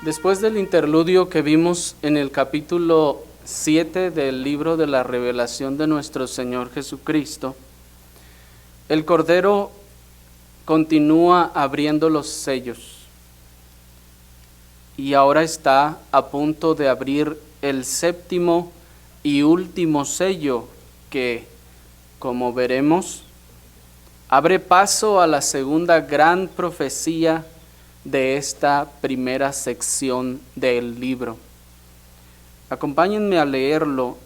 Después del interludio que vimos en el capítulo 7 del libro de la revelación de nuestro Señor Jesucristo, el Cordero continúa abriendo los sellos y ahora está a punto de abrir el séptimo y último sello que, como veremos, abre paso a la segunda gran profecía de esta primera sección del libro. Acompáñenme a leerlo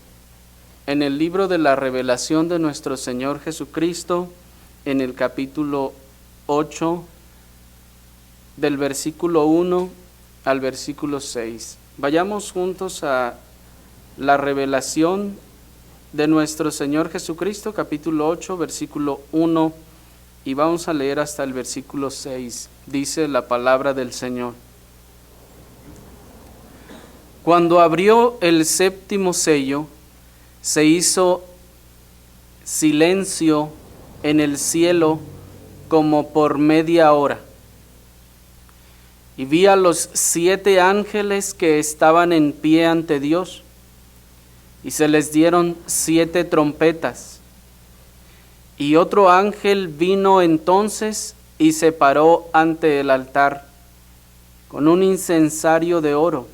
en el libro de la revelación de nuestro Señor Jesucristo, en el capítulo 8, del versículo 1 al versículo 6. Vayamos juntos a la revelación de nuestro Señor Jesucristo, capítulo 8, versículo 1, y vamos a leer hasta el versículo 6. Dice la palabra del Señor. Cuando abrió el séptimo sello, se hizo silencio en el cielo como por media hora. Y vi a los 7 ángeles que estaban en pie ante Dios, y se les dieron 7 trompetas. Y otro ángel vino entonces y se paró ante el altar con un incensario de oro,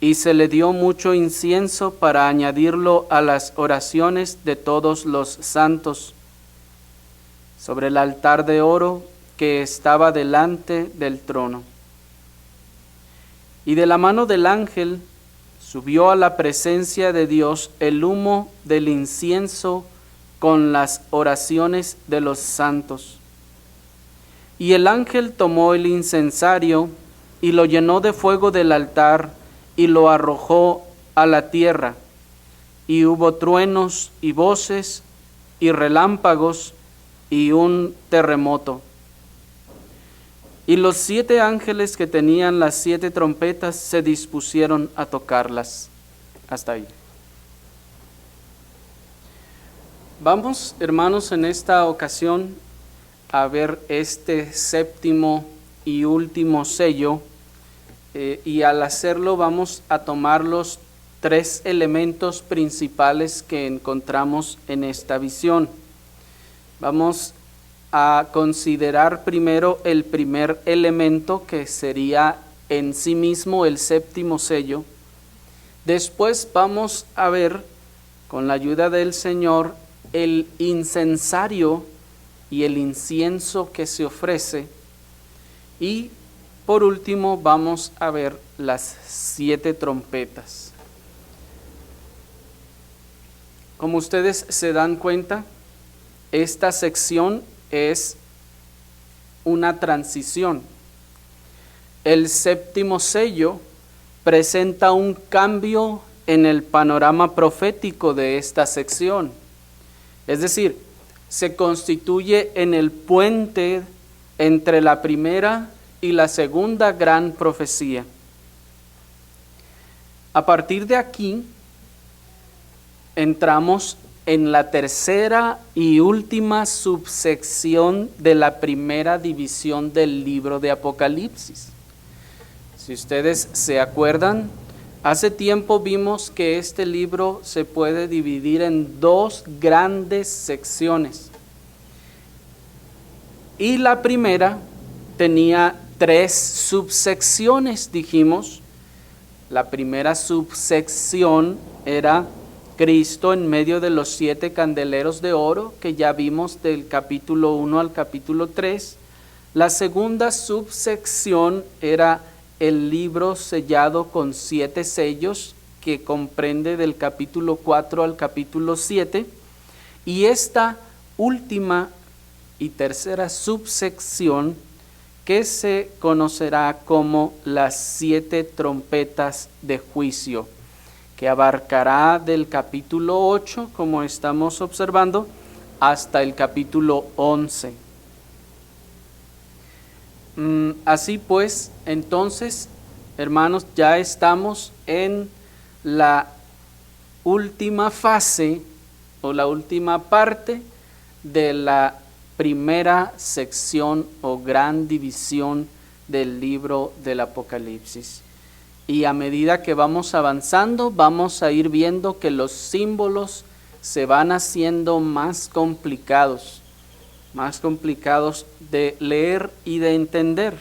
y se le dio mucho incienso para añadirlo a las oraciones de todos los santos, sobre el altar de oro que estaba delante del trono. Y de la mano del ángel subió a la presencia de Dios el humo del incienso con las oraciones de los santos. Y el ángel tomó el incensario y lo llenó de fuego del altar y lo arrojó a la tierra. Y hubo truenos y voces y relámpagos y un terremoto. Y los 7 ángeles que tenían las 7 trompetas se dispusieron a tocarlas. Hasta ahí. Vamos, hermanos, en esta ocasión a ver este séptimo y último sello, y al hacerlo vamos a tomar los 3 elementos principales que encontramos en esta visión. Vamos a considerar primero el primer elemento, que sería en sí mismo el séptimo sello. Después vamos a ver, con la ayuda del Señor, el incensario y el incienso que se ofrece. Y por último vamos a ver las 7 trompetas. Como ustedes se dan cuenta, esta sección es una transición. El séptimo sello presenta un cambio en el panorama profético de esta sección. Es decir, se constituye en el puente entre la primera y la segunda gran profecía. A partir de aquí, entramos en la tercera y última subsección de la primera división del libro de Apocalipsis. Si ustedes se acuerdan, hace tiempo vimos que este libro se puede dividir en 2 grandes secciones. Y la primera tenía 3 subsecciones, dijimos. La primera subsección era Cristo en medio de los 7 candeleros de oro, que ya vimos del capítulo 1 al capítulo 3. La segunda subsección era el libro sellado con 7 sellos, que comprende del capítulo 4 al capítulo 7. Y esta última y tercera subsección, que se conocerá como las 7 trompetas de juicio, que abarcará del capítulo 8, como estamos observando, hasta el capítulo 11. Así pues, entonces, hermanos, ya estamos en la última fase o la última parte de la primera sección o gran división del libro del Apocalipsis. Y a medida que vamos avanzando, vamos a ir viendo que los símbolos se van haciendo más complicados de leer y de entender.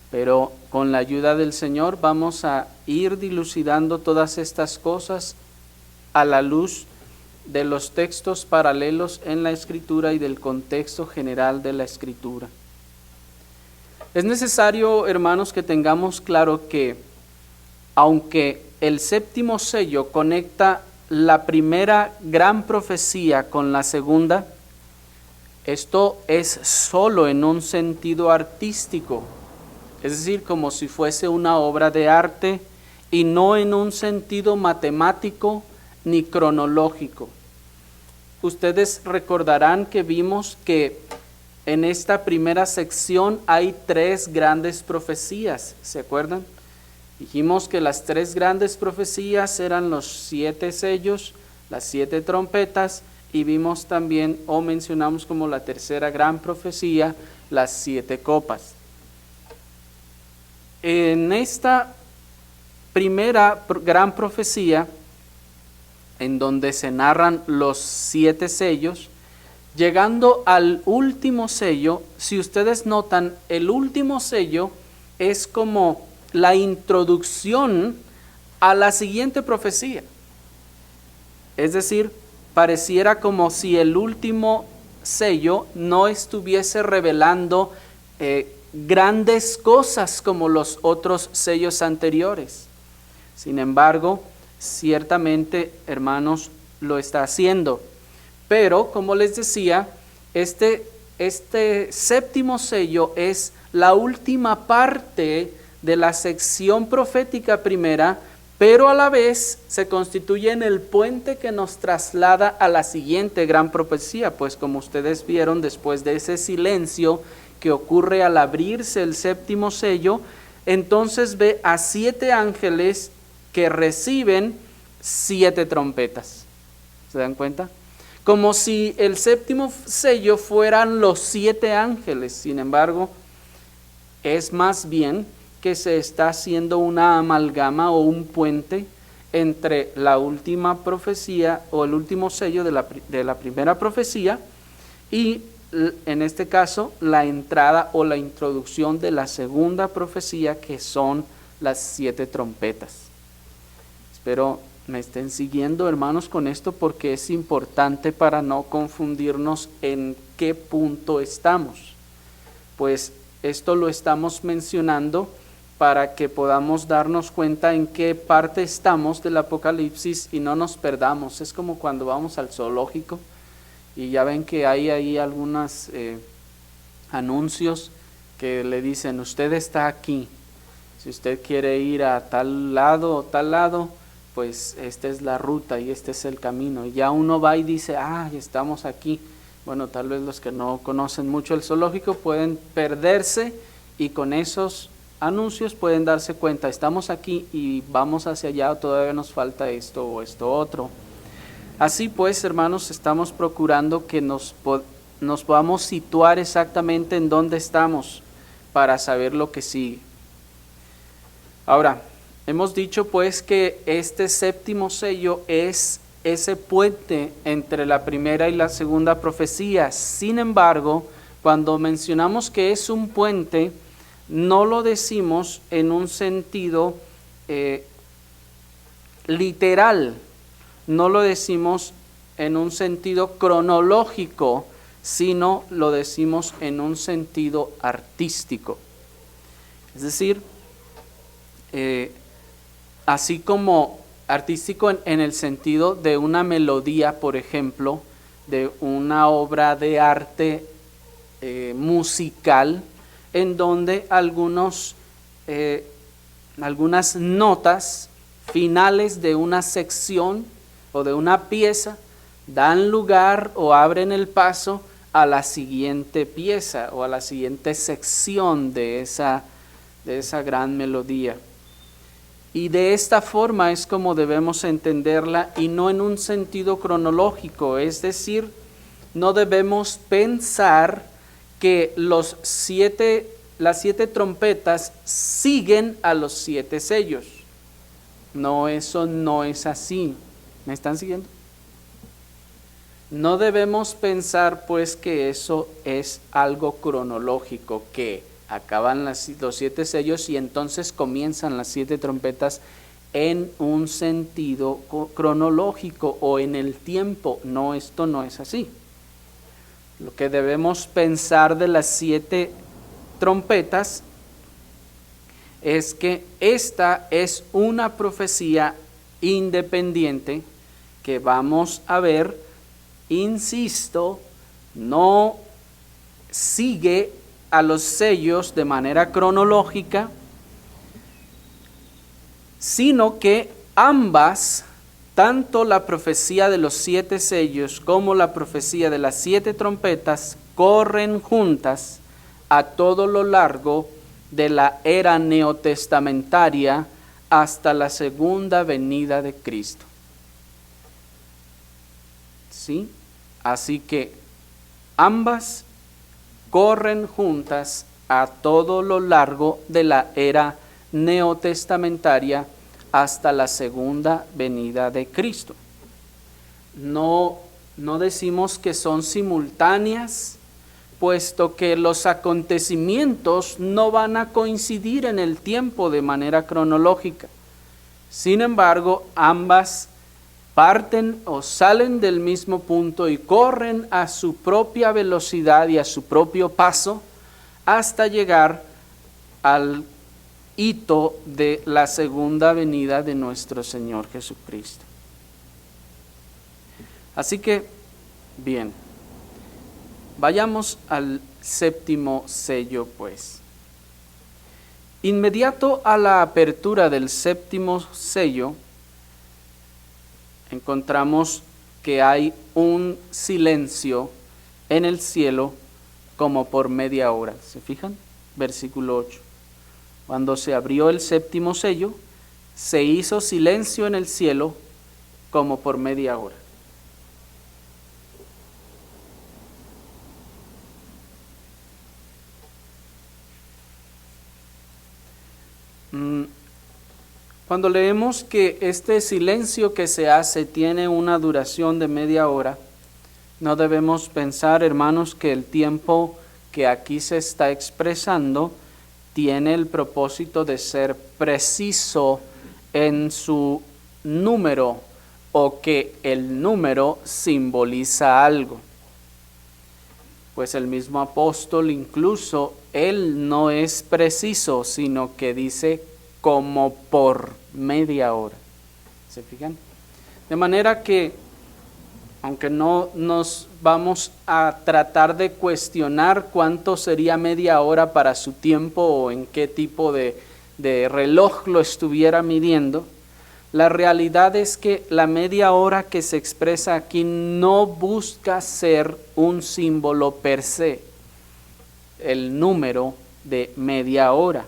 Pero con la ayuda del Señor vamos a ir dilucidando todas estas cosas a la luz de los textos paralelos en la Escritura y del contexto general de la Escritura. Es necesario, hermanos, que tengamos claro que aunque el séptimo sello conecta la primera gran profecía con la segunda, esto es solo en un sentido artístico, es decir, como si fuese una obra de arte y no en un sentido matemático ni cronológico. Ustedes recordarán que vimos que en esta primera sección hay 3 grandes profecías, ¿se acuerdan? Dijimos que las 3 grandes profecías eran los 7 sellos, las 7 trompetas, y vimos también, o mencionamos como la tercera gran profecía, las 7 copas. En esta primera gran profecía, en donde se narran los 7 sellos, llegando al último sello, si ustedes notan, el último sello es como la introducción a la siguiente profecía. Es decir, pareciera como si el último sello no estuviese revelando grandes cosas como los otros sellos anteriores. Sin embargo, ciertamente, hermanos, lo está haciendo. Pero, como les decía, este séptimo sello es la última parte de la sección profética primera, pero a la vez se constituye en el puente que nos traslada a la siguiente gran profecía, pues como ustedes vieron, después de ese silencio que ocurre al abrirse el séptimo sello, entonces ve a 7 ángeles que reciben 7 trompetas. ¿Se dan cuenta? Como si el séptimo sello fueran los 7 ángeles. Sin embargo, es más bien que se está haciendo una amalgama o un puente entre la última profecía o el último sello de la primera profecía y, en este caso, la entrada o la introducción de la segunda profecía, que son las 7 trompetas. Espero me estén siguiendo, hermanos, con esto, porque es importante para no confundirnos en qué punto estamos. Pues esto lo estamos mencionando para que podamos darnos cuenta en qué parte estamos del Apocalipsis y no nos perdamos. Es como cuando vamos al zoológico y ya ven que hay ahí algunos anuncios que le dicen: usted está aquí, si usted quiere ir a tal lado o tal lado, pues esta es la ruta y este es el camino. Y ya uno va y dice: estamos aquí. Bueno, tal vez los que no conocen mucho el zoológico pueden perderse y con esos anuncios pueden darse cuenta: estamos aquí y vamos hacia allá, o todavía nos falta esto o esto otro. Así pues, hermanos, estamos procurando que nos podamos situar exactamente en dónde estamos para saber lo que sigue. Ahora, hemos dicho pues que este séptimo sello es ese puente entre la primera y la segunda profecía. Sin embargo, cuando mencionamos que es un puente, no lo decimos en un sentido literal, no lo decimos en un sentido cronológico, sino lo decimos en un sentido artístico. Es decir, así como artístico en el sentido de una melodía, por ejemplo, de una obra de arte musical, en donde algunas notas finales de una sección o de una pieza dan lugar o abren el paso a la siguiente pieza o a la siguiente sección de esa gran melodía. Y de esta forma es como debemos entenderla, y no en un sentido cronológico, es decir, no debemos pensar que los 7 las 7 trompetas siguen a los 7 sellos. No, eso no es así. ¿Me están siguiendo? No debemos pensar pues que eso es algo cronológico, que acaban los 7 sellos y entonces comienzan las 7 trompetas en un sentido cronológico o en el tiempo. No, esto no es así. Lo que debemos pensar de las 7 trompetas es que esta es una profecía independiente que vamos a ver, insisto, no sigue a los sellos de manera cronológica, sino que ambas, tanto la profecía de los 7 sellos como la profecía de las 7 trompetas, corren juntas a todo lo largo de la era neotestamentaria hasta la segunda venida de Cristo. ¿Sí? Así que ambas corren juntas a todo lo largo de la era neotestamentaria hasta la segunda venida de Cristo. No decimos que son simultáneas, puesto que los acontecimientos no van a coincidir en el tiempo de manera cronológica. Sin embargo, ambas parten o salen del mismo punto y corren a su propia velocidad y a su propio paso hasta llegar al hito de la segunda venida de nuestro Señor Jesucristo. Así que, bien, vayamos al 7º sello, pues. Inmediato a la apertura del 7º sello, encontramos que hay un silencio en el cielo como por media hora. ¿Se fijan? Versículo 8. Cuando se abrió el 7º sello, se hizo silencio en el cielo como por media hora. Cuando leemos que este silencio que se hace tiene una duración de media hora, no debemos pensar, hermanos, que el tiempo que aquí se está expresando tiene el propósito de ser preciso en su número o que el número simboliza algo. Pues el mismo apóstol incluso, él no es preciso, sino que dice como por media hora. ¿Se fijan? De manera que, aunque no nos vamos a tratar de cuestionar cuánto sería media hora para su tiempo o en qué tipo de reloj lo estuviera midiendo, la realidad es que la media hora que se expresa aquí no busca ser un símbolo per se, el número de media hora,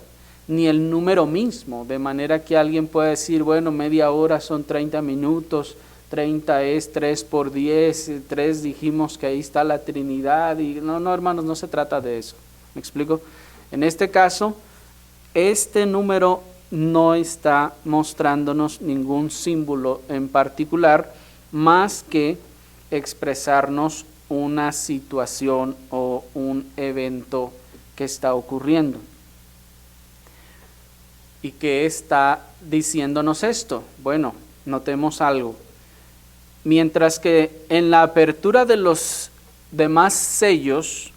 ni el número mismo, de manera que alguien pueda decir, bueno, media hora son 30 minutos, 30 es 3 por 10, 3 dijimos que ahí está la Trinidad, y no, hermanos, no se trata de eso. ¿Me explico? En este caso, este número no está mostrándonos ningún símbolo en particular, más que expresarnos una situación o un evento que está ocurriendo. ¿Y qué está diciéndonos esto? Bueno, notemos algo. Mientras que en la apertura de los demás sellos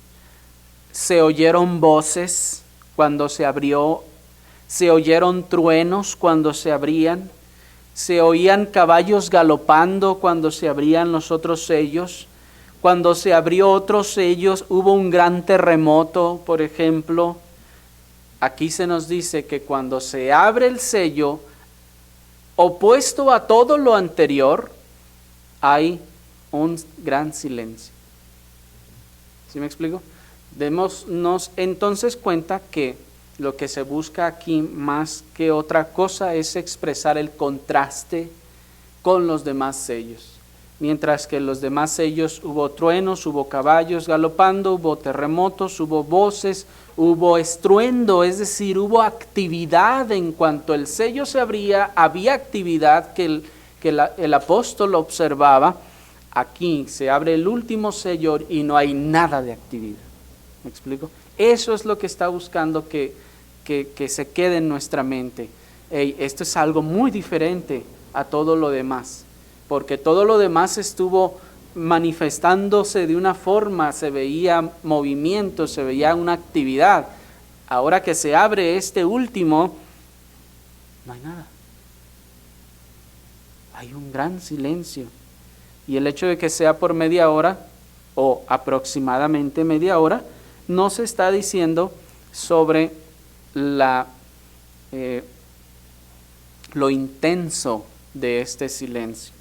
se oyeron voces cuando se abrió, se oyeron truenos cuando se abrían, se oían caballos galopando cuando se abrían los otros sellos, cuando se abrió otros sellos hubo un gran terremoto, por ejemplo. Aquí se nos dice que cuando se abre el sello, opuesto a todo lo anterior, hay un gran silencio. ¿Sí me explico? Démonos entonces cuenta que lo que se busca aquí más que otra cosa es expresar el contraste con los demás sellos. mientras que en los demás sellos hubo truenos, hubo caballos galopando, hubo terremotos, hubo voces, hubo estruendo, es decir, hubo actividad. En cuanto el sello se abría, había actividad que el apóstol observaba. Aquí se abre el último sello y no hay nada de actividad. ¿Me explico? Eso es lo que está buscando que se quede en nuestra mente. Esto es algo muy diferente a todo lo demás, porque todo lo demás estuvo manifestándose de una forma, se veía movimiento, se veía una actividad. Ahora que se abre este último, no hay nada. Hay un gran silencio. Y el hecho de que sea por media hora o aproximadamente media hora, no se está diciendo sobre lo intenso de este silencio.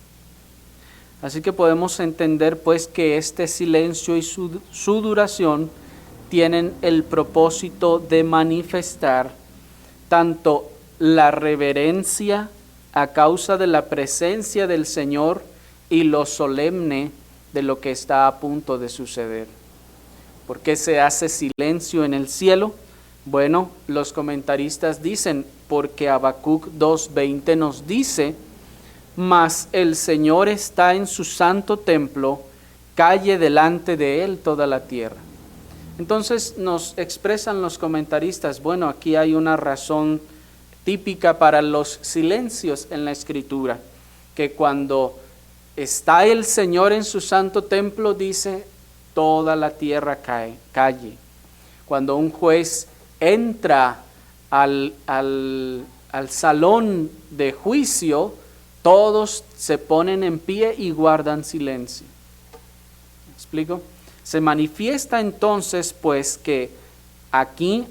Así que podemos entender pues que este silencio y su duración tienen el propósito de manifestar tanto la reverencia a causa de la presencia del Señor y lo solemne de lo que está a punto de suceder. ¿Por qué se hace silencio en el cielo? Bueno, los comentaristas dicen, porque Habacuc 2:20 nos dice: mas el Señor está en su santo templo, calle delante de él toda la tierra. Entonces nos expresan los comentaristas, bueno, aquí hay una razón típica para los silencios en la Escritura, que cuando está el Señor en su santo templo, dice, toda la tierra calle. Cuando un juez entra al salón de juicio, todos se ponen en pie y guardan silencio. ¿Me explico? Se manifiesta entonces pues que aquí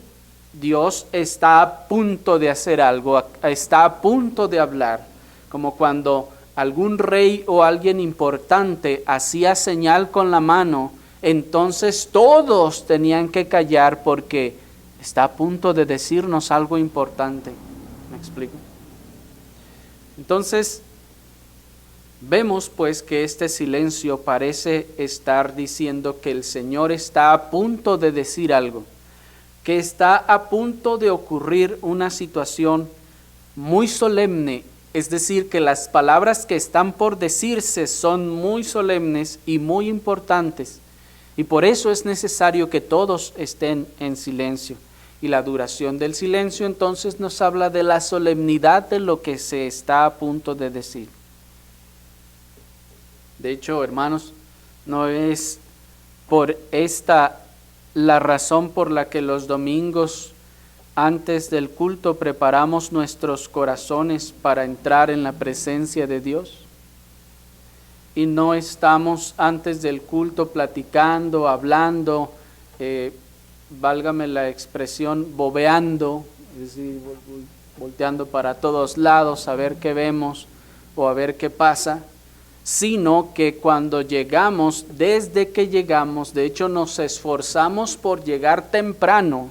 Dios está a punto de hacer algo, está a punto de hablar, como cuando algún rey o alguien importante hacía señal con la mano, entonces todos tenían que callar porque está a punto de decirnos algo importante. ¿Me explico? Entonces, vemos pues que este silencio parece estar diciendo que el Señor está a punto de decir algo, que está a punto de ocurrir una situación muy solemne, es decir, que las palabras que están por decirse son muy solemnes y muy importantes, y por eso es necesario que todos estén en silencio. Y la duración del silencio entonces nos habla de la solemnidad de lo que se está a punto de decir. De hecho, hermanos, no es por esta la razón por la que los domingos antes del culto preparamos nuestros corazones para entrar en la presencia de Dios. Y no estamos antes del culto platicando, hablando, válgame la expresión, bobeando, es decir, volteando para todos lados a ver qué vemos o a ver qué pasa, sino que cuando llegamos, desde que llegamos, de hecho nos esforzamos por llegar temprano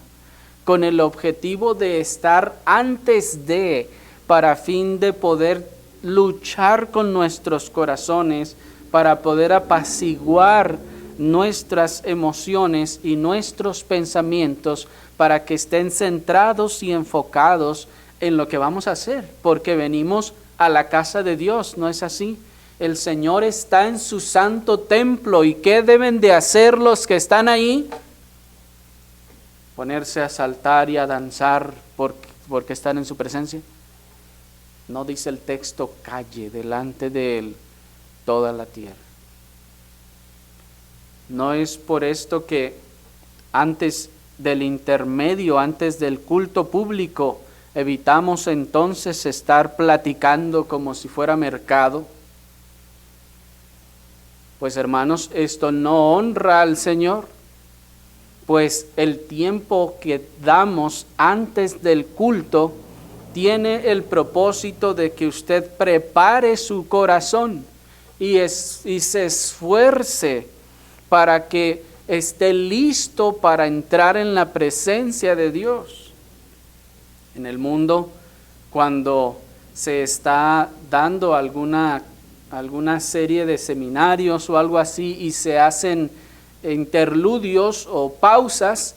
con el objetivo de estar antes de, para fin de poder luchar con nuestros corazones, para poder apaciguar nuestras emociones y nuestros pensamientos para que estén centrados y enfocados en lo que vamos a hacer, porque venimos a la casa de Dios, ¿no es así? El Señor está en su santo templo, ¿y qué deben de hacer los que están ahí? Ponerse a saltar y a danzar porque están en su presencia. No dice el texto, calle delante de él toda la tierra. No es por esto que antes del intermedio, antes del culto público, evitamos entonces estar platicando como si fuera mercado. Pues hermanos, esto no honra al Señor, pues el tiempo que damos antes del culto tiene el propósito de que usted prepare su corazón y se esfuerce para que esté listo para entrar en la presencia de Dios. En el mundo, cuando se está dando alguna alguna serie de seminarios o algo así y se hacen interludios o pausas,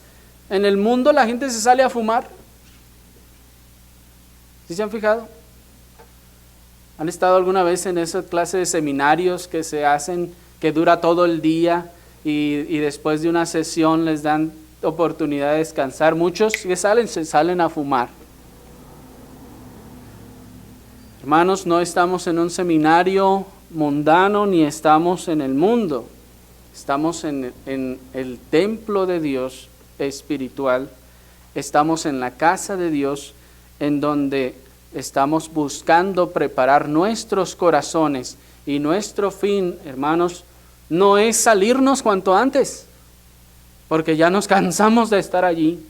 en el mundo la gente se sale a fumar. ¿Sí se han fijado? ¿Han estado alguna vez en esa clase de seminarios que se hacen, que dura todo el día y después de una sesión les dan oportunidad de descansar? Muchos que se salen a fumar. Hermanos, no estamos en un seminario mundano ni estamos en el mundo. Estamos en el templo de Dios espiritual. Estamos en la casa de Dios, en donde estamos buscando preparar nuestros corazones. Y nuestro fin, hermanos, no es salirnos cuanto antes, porque ya nos cansamos de estar allí.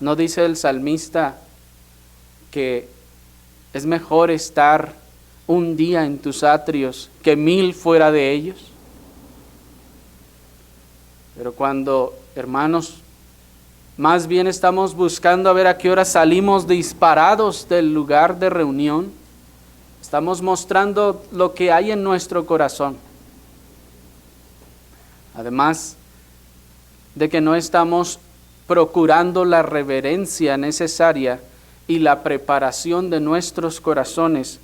¿No dice el salmista que es mejor estar un día en tus atrios que 1000 fuera de ellos? Pero cuando, hermanos, más bien estamos buscando a ver a qué hora salimos disparados del lugar de reunión, estamos mostrando lo que hay en nuestro corazón. Además de que no estamos procurando la reverencia necesaria y la preparación de nuestros corazones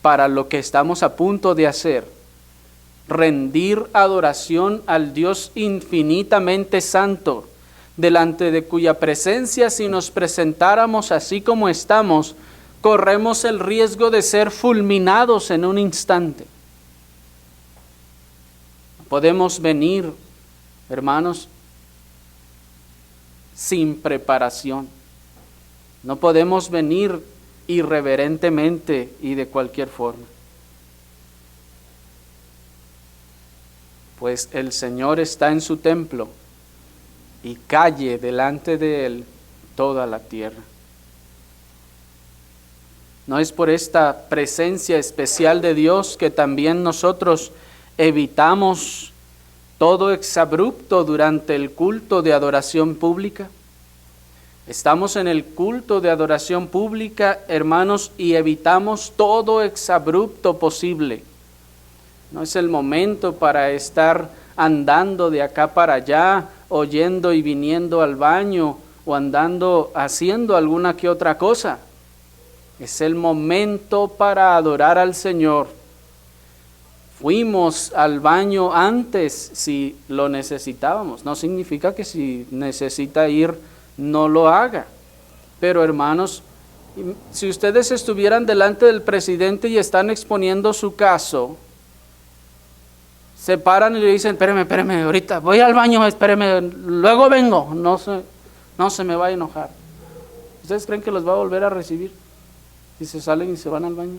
para lo que estamos a punto de hacer, rendir adoración al Dios infinitamente santo, delante de cuya presencia, si nos presentáramos así como estamos, corremos el riesgo de ser fulminados en un instante. Podemos venir, hermanos, sin preparación. No podemos venir irreverentemente y de cualquier forma. Pues el Señor está en su templo y calle delante de Él toda la tierra. No es por esta presencia especial de Dios que también nosotros evitamos todo exabrupto durante el culto de adoración pública. Estamos en el culto de adoración pública, hermanos, y evitamos todo exabrupto posible. No es el momento para estar andando de acá para allá, o yendo y viniendo al baño, o andando haciendo alguna que otra cosa. Es el momento para adorar al Señor. Fuimos al baño antes si lo necesitábamos. No significa que si necesita ir, no lo haga. Pero hermanos, si ustedes estuvieran delante del presidente y están exponiendo su caso, se paran y le dicen, espéreme, ahorita voy al baño, espéreme, luego vengo, no se me va a enojar. ¿Ustedes creen que los va a volver a recibir si se salen y se van al baño?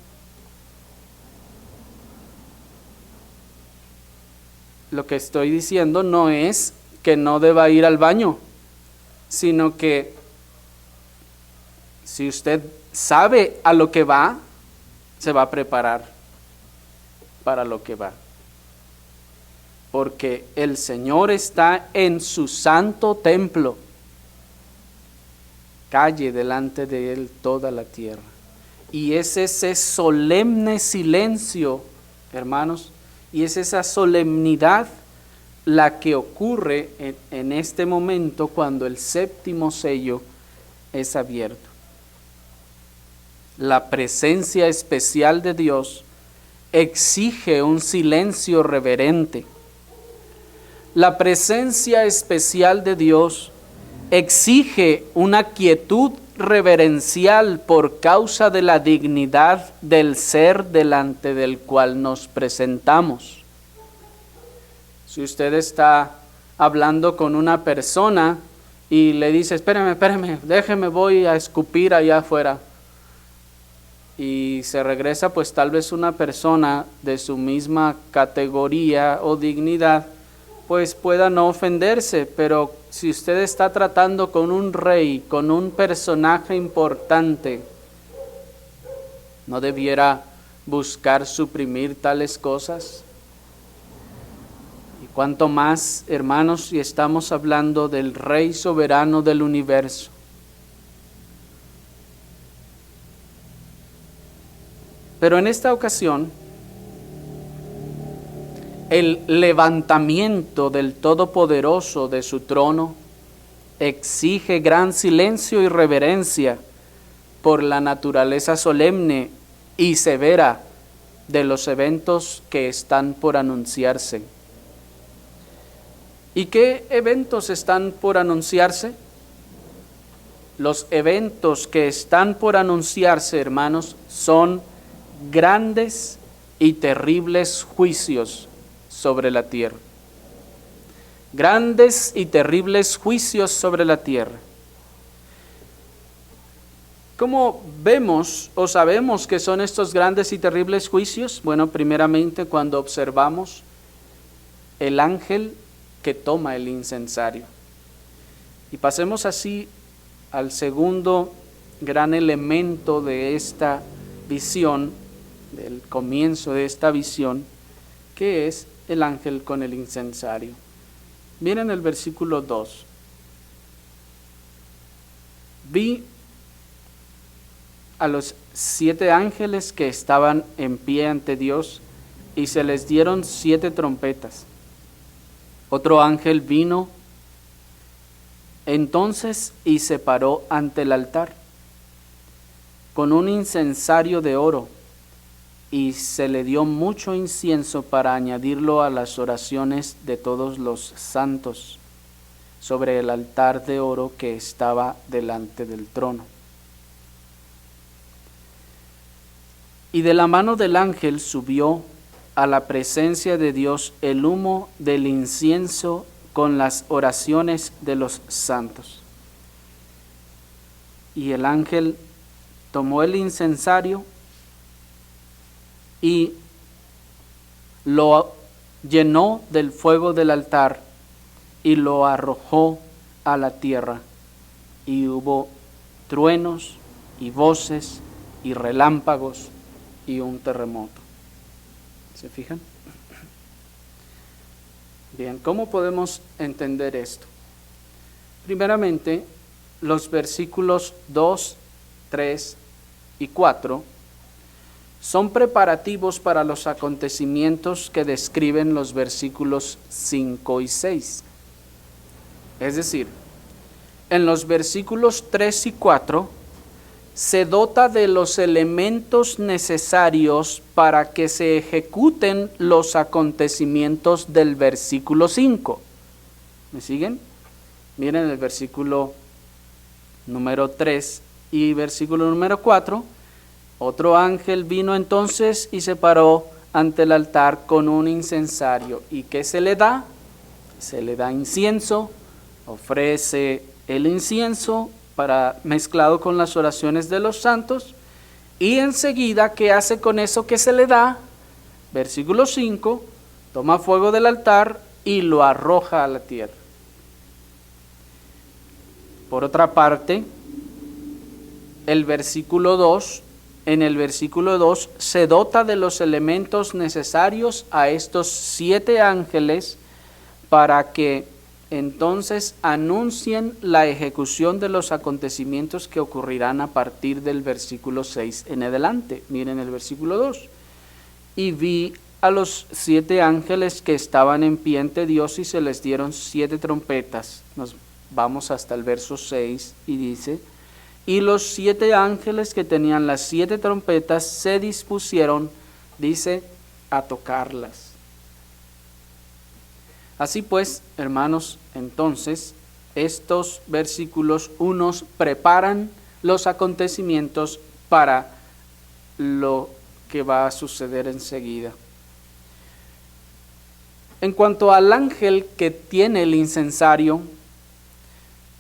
Lo que estoy diciendo no es que no deba ir al baño, sino que si usted sabe a lo que va, se va a preparar para lo que va. Porque el Señor está en su santo templo. Calle delante de Él toda la tierra. Y es ese solemne silencio, hermanos, y es esa solemnidad la que ocurre en este momento cuando el séptimo sello es abierto. La presencia especial de Dios exige un silencio reverente. La presencia especial de Dios exige una quietud reverencial por causa de la dignidad del ser delante del cual nos presentamos. Si usted está hablando con una persona y le dice, espéreme, déjeme, voy a escupir allá afuera, y se regresa, pues tal vez una persona de su misma categoría o dignidad, pues pueda no ofenderse, pero si usted está tratando con un rey, con un personaje importante, ¿no debiera buscar suprimir tales cosas? Y cuanto más, hermanos, si estamos hablando del Rey soberano del universo. Pero en esta ocasión, el levantamiento del Todopoderoso de su trono exige gran silencio y reverencia por la naturaleza solemne y severa de los eventos que están por anunciarse. ¿Y qué eventos están por anunciarse? Los eventos que están por anunciarse, hermanos, son grandes y terribles juicios sobre la tierra. Grandes y terribles juicios sobre la tierra. ¿Cómo vemos o sabemos que son estos grandes y terribles juicios? Bueno, primeramente cuando observamos el ángel que toma el incensario. Y pasemos así al segundo gran elemento de esta visión, del comienzo de esta visión, que es el ángel con el incensario. Miren el versículo 2. Vi a los 7 ángeles que estaban en pie ante Dios y se les dieron 7 trompetas. Otro ángel vino entonces y se paró ante el altar con un incensario de oro, y se le dio mucho incienso para añadirlo a las oraciones de todos los santos sobre el altar de oro que estaba delante del trono. Y de la mano del ángel subió a la presencia de Dios el humo del incienso con las oraciones de los santos. Y el ángel tomó el incensario y lo llenó del fuego del altar y lo arrojó a la tierra, y hubo truenos y voces y relámpagos y un terremoto. ¿Se fijan? Bien, ¿cómo podemos entender esto? Primeramente, los versículos 2, 3 y 4 son preparativos para los acontecimientos que describen los versículos 5 y 6. Es decir, en los versículos 3 y 4 se dota de los elementos necesarios para que se ejecuten los acontecimientos del versículo 5. ¿Me siguen? Miren el versículo número 3 y versículo número 4. Otro ángel vino entonces y se paró ante el altar con un incensario. ¿Y qué se le da? Se le da incienso, ofrece el incienso mezclado con las oraciones de los santos, y enseguida, ¿qué hace con eso que se le da? Versículo 5, toma fuego del altar y lo arroja a la tierra. Por otra parte, el versículo 2, en el versículo 2 se dota de los elementos necesarios a estos 7 ángeles para que entonces anuncien la ejecución de los acontecimientos que ocurrirán a partir del versículo 6 en adelante. Miren el versículo 2. Y vi a los 7 ángeles que estaban en pie ante Dios y se les dieron 7 trompetas. Nos vamos hasta el verso 6 y dice: y los 7 ángeles que tenían las 7 trompetas se dispusieron, dice, a tocarlas. Así pues, hermanos, entonces, estos versículos unos preparan los acontecimientos para lo que va a suceder enseguida. En cuanto al ángel que tiene el incensario,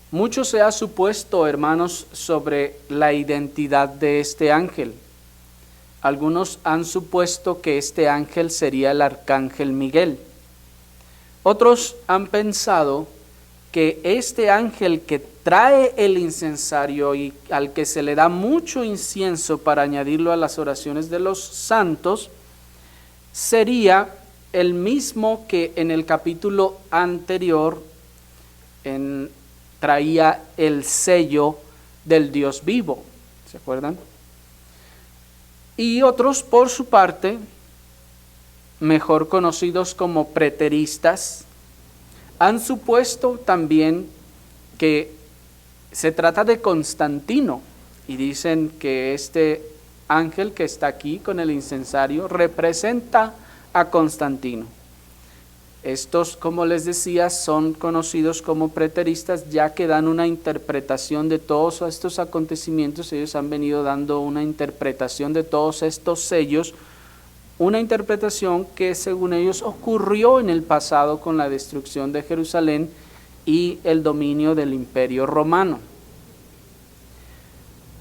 mucho se ha supuesto, hermanos, sobre la identidad de este ángel. Algunos han supuesto que este ángel sería el arcángel Miguel. Otros han pensado que este ángel que trae el incensario y al que se le da mucho incienso para añadirlo a las oraciones de los santos, sería el mismo que en el capítulo anterior traía el sello del Dios vivo. ¿Se acuerdan? Y otros, por su parte, mejor conocidos como preteristas, han supuesto también que se trata de Constantino y dicen que este ángel que está aquí con el incensario representa a Constantino. Estos, como les decía, son conocidos como preteristas, ya que dan una interpretación de todos estos acontecimientos. Ellos han venido dando una interpretación de todos estos sellos, una interpretación que según ellos ocurrió en el pasado con la destrucción de Jerusalén y el dominio del Imperio Romano.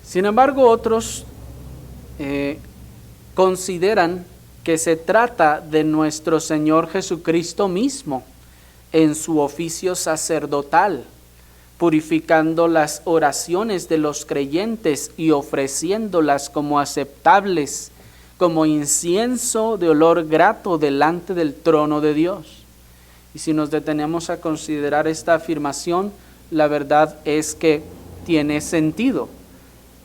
Sin embargo, otros consideran que se trata de nuestro Señor Jesucristo mismo en su oficio sacerdotal, purificando las oraciones de los creyentes y ofreciéndolas como aceptables, como incienso de olor grato delante del trono de Dios. Y si nos detenemos a considerar esta afirmación, la verdad es que tiene sentido,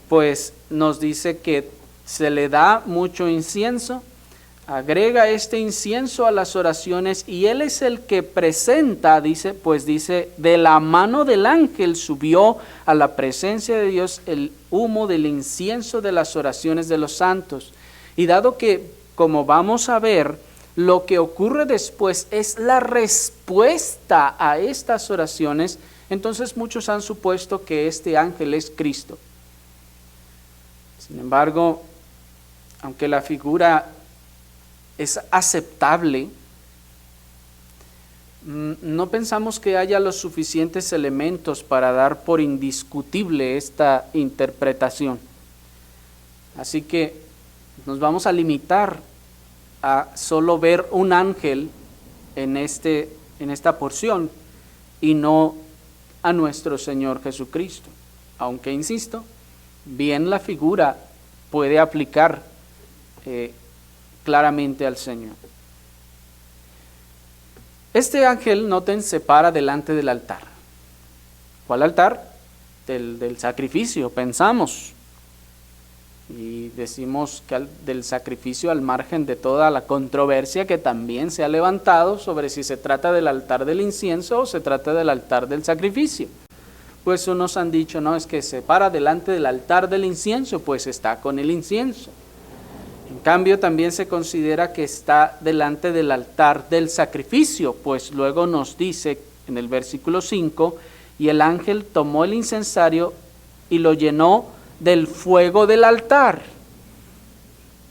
pues nos dice que se le da mucho incienso, agrega este incienso a las oraciones y Él es el que presenta, dice, de la mano del ángel subió a la presencia de Dios el humo del incienso de las oraciones de los santos. Y dado que, como vamos a ver, lo que ocurre después es la respuesta a estas oraciones, entonces muchos han supuesto que este ángel es Cristo. Sin embargo, aunque la figura es aceptable, no pensamos que haya los suficientes elementos para dar por indiscutible esta interpretación. Así que nos vamos a limitar a solo ver un ángel en esta porción y no a nuestro Señor Jesucristo. Aunque, insisto, bien la figura puede aplicar claramente al Señor. Este ángel, noten, se para delante del altar. ¿Cuál altar? Del sacrificio, pensamos. Y decimos que del sacrificio al margen de toda la controversia que también se ha levantado sobre si se trata del altar del incienso o se trata del altar del sacrificio. Pues unos han dicho, no, es que se para delante del altar del incienso, pues está con el incienso. En cambio, también se considera que está delante del altar del sacrificio, pues luego nos dice en el versículo 5, y el ángel tomó el incensario y lo llenó del fuego del altar,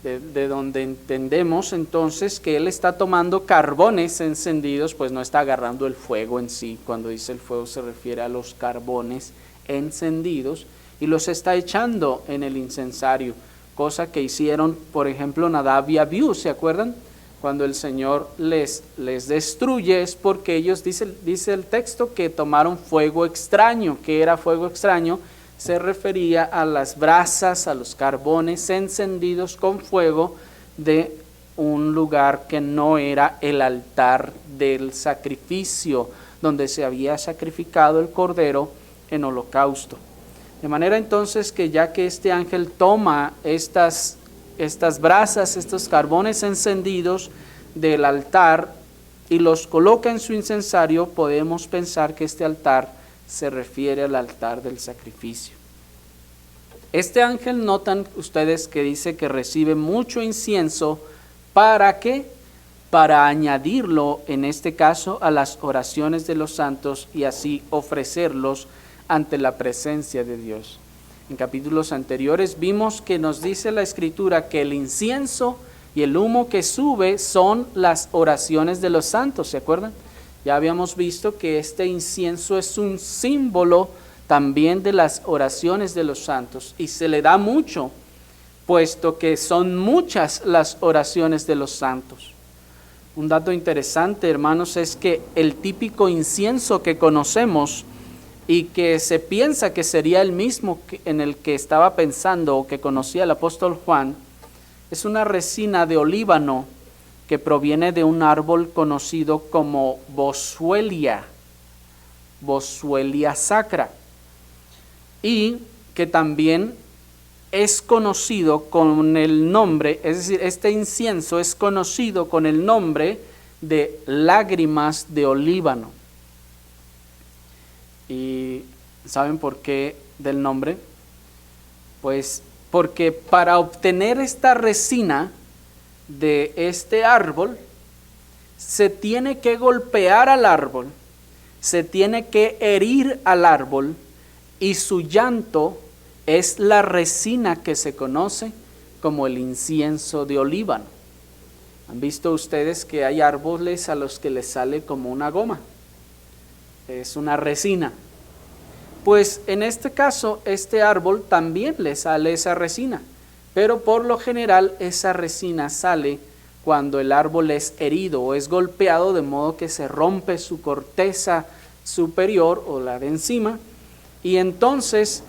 de donde entendemos entonces que él está tomando carbones encendidos, pues no está agarrando el fuego en sí. Cuando dice el fuego se refiere a los carbones encendidos y los está echando en el incensario, cosa que hicieron, por ejemplo, Nadab y Abiú, ¿se acuerdan? Cuando el Señor les destruye es porque ellos, dice el texto, que tomaron fuego extraño. ¿Qué era fuego extraño? Se refería a las brasas, a los carbones encendidos con fuego de un lugar que no era el altar del sacrificio, donde se había sacrificado el cordero en holocausto. De manera entonces que ya que este ángel toma estas brasas, estos carbones encendidos del altar y los coloca en su incensario, podemos pensar que este altar se refiere al altar del sacrificio. Este ángel, notan ustedes que dice que recibe mucho incienso. ¿Para qué? Para añadirlo, en este caso, a las oraciones de los santos y así ofrecerlos ante la presencia de Dios. En capítulos anteriores vimos que nos dice la Escritura que el incienso y el humo que sube son las oraciones de los santos, ¿se acuerdan? Ya habíamos visto que este incienso es un símbolo también de las oraciones de los santos y se le da mucho, puesto que son muchas las oraciones de los santos. Un dato interesante, hermanos, es que el típico incienso que conocemos y que se piensa que sería el mismo en el que estaba pensando o que conocía el apóstol Juan, es una resina de olíbano que proviene de un árbol conocido como Boswellia sacra, y que también es conocido con el nombre, es decir, este incienso es conocido con el nombre de lágrimas de olíbano. ¿Y saben por qué del nombre? Pues porque para obtener esta resina de este árbol, se tiene que golpear al árbol, se tiene que herir al árbol, y su llanto es la resina que se conoce como el incienso de olíbano. ¿Han visto ustedes que hay árboles a los que les sale como una goma? Es una resina. Pues en este caso, este árbol también le sale esa resina, pero por lo general esa resina sale cuando el árbol es herido o es golpeado, de modo que se rompe su corteza superior o la de encima, y entonces,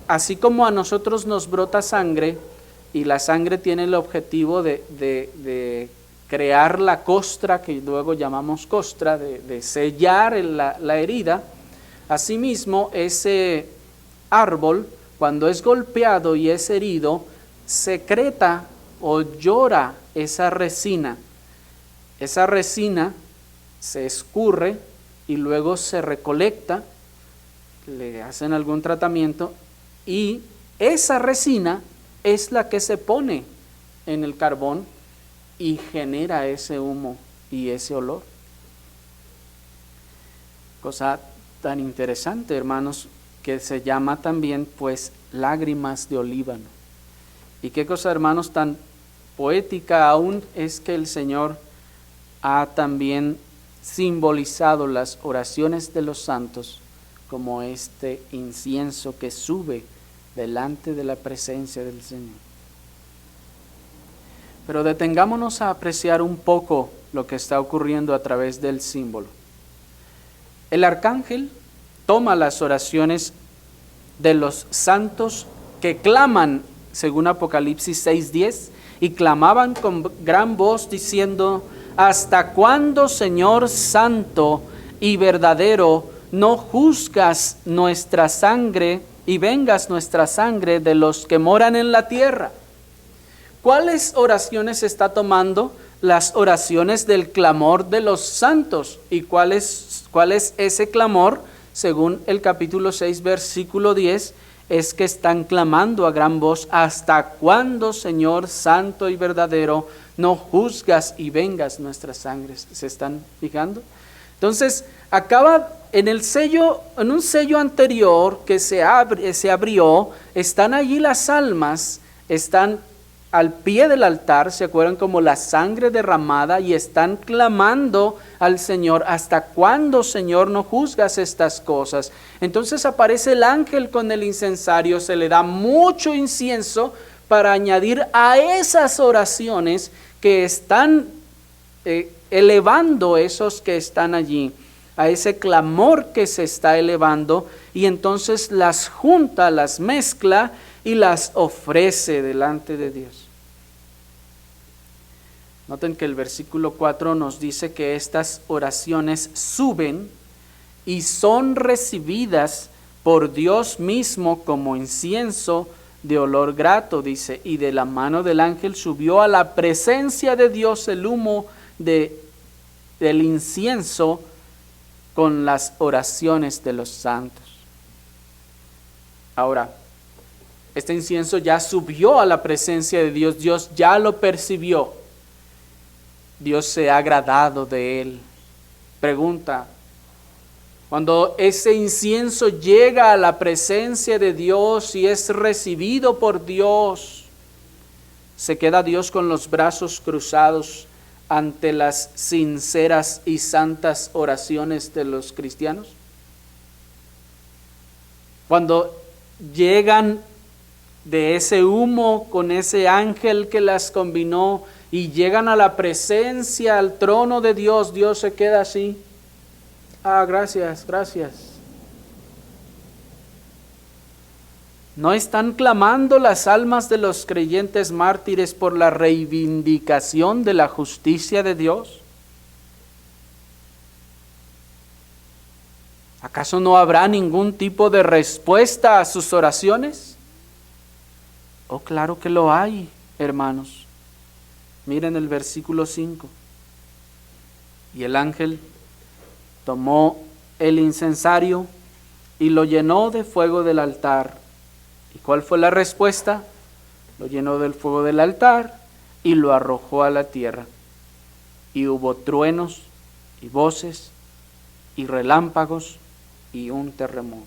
así como a nosotros nos brota sangre, y la sangre tiene el objetivo de crear la costra, que luego llamamos costra, de sellar la herida, asimismo ese árbol, cuando es golpeado y es herido, secreta o llora esa resina. Esa resina se escurre y luego se recolecta, le hacen algún tratamiento, y esa resina es la que se pone en el carbón y genera ese humo y ese olor. Cosa tan interesante, hermanos, que se llama también pues lágrimas de olíbano. Y qué cosa, hermanos, tan poética aún es que el Señor ha también simbolizado las oraciones de los santos como este incienso que sube delante de la presencia del Señor. Pero detengámonos a apreciar un poco lo que está ocurriendo a través del símbolo. El arcángel toma las oraciones de los santos que claman, según Apocalipsis 6:10, y clamaban con gran voz diciendo: ¿hasta cuándo, Señor santo y verdadero, no juzgas nuestra sangre y vengas nuestra sangre de los que moran en la tierra? ¿Cuáles oraciones está tomando? Las oraciones del clamor de los santos. ¿Y cuál es ese clamor? Según el capítulo 6, versículo 10, es que están clamando a gran voz: ¿hasta cuándo, Señor santo y verdadero, no juzgas y vengas nuestras sangres? ¿Se están fijando? Entonces, acaba en un sello anterior que se abrió, están allí las almas, están al pie del altar, ¿se acuerdan? Como la sangre derramada, y están clamando al Señor: ¿hasta cuándo, Señor, no juzgas estas cosas? Entonces aparece el ángel con el incensario, se le da mucho incienso para añadir a esas oraciones que están elevando esos que están allí, a ese clamor que se está elevando, y entonces las junta, las mezcla y las ofrece delante de Dios. Noten que el versículo 4 nos dice que estas oraciones suben y son recibidas por Dios mismo como incienso de olor grato, dice, y de la mano del ángel subió a la presencia de Dios el humo del incienso con las oraciones de los santos. Ahora, este incienso ya subió a la presencia de Dios, Dios ya lo percibió, Dios se ha agradado de él. Pregunta: cuando ese incienso llega a la presencia de Dios y es recibido por Dios, ¿se queda Dios con los brazos cruzados ante las sinceras y santas oraciones de los cristianos? Cuando llegan de ese humo con ese ángel que las combinó y llegan a la presencia, al trono de Dios, Dios se queda así: ah, gracias, gracias. ¿No están clamando las almas de los creyentes mártires por la reivindicación de la justicia de Dios? ¿Acaso no habrá ningún tipo de respuesta a sus oraciones? Oh, claro que lo hay, hermanos. Miren el versículo 5. Y el ángel tomó el incensario y lo llenó de fuego del altar. ¿Y cuál fue la respuesta? Lo llenó del fuego del altar y lo arrojó a la tierra. Y hubo truenos y voces y relámpagos y un terremoto.